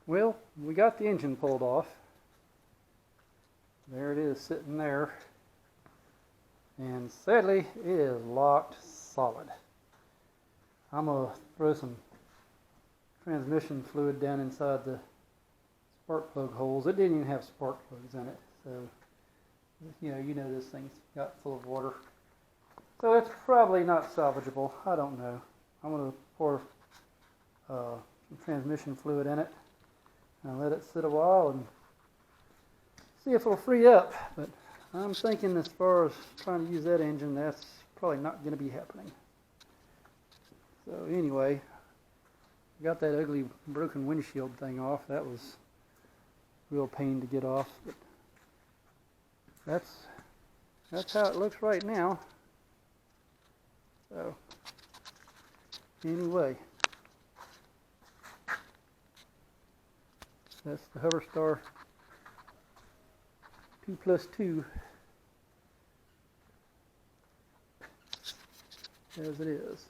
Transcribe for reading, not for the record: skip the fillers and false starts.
Well, we got the engine pulled off. There it is sitting there. And sadly, it is locked solid. I'm going to throw some transmission fluid down inside the spark plug holes. It didn't even have spark plugs in it. So, you know this thing's got full of water. So it's probably not salvageable. I don't know. I'm going to pour some transmission fluid in it and let it sit a while and see if it'll free up. But I'm thinking as far as trying to use that engine, that's probably not going to be happening. So anyway, got that ugly broken windshield thing off. That was a real pain to get off. But that's how it looks right now. So anyway, that's the Hoverstar 2+2 as it is.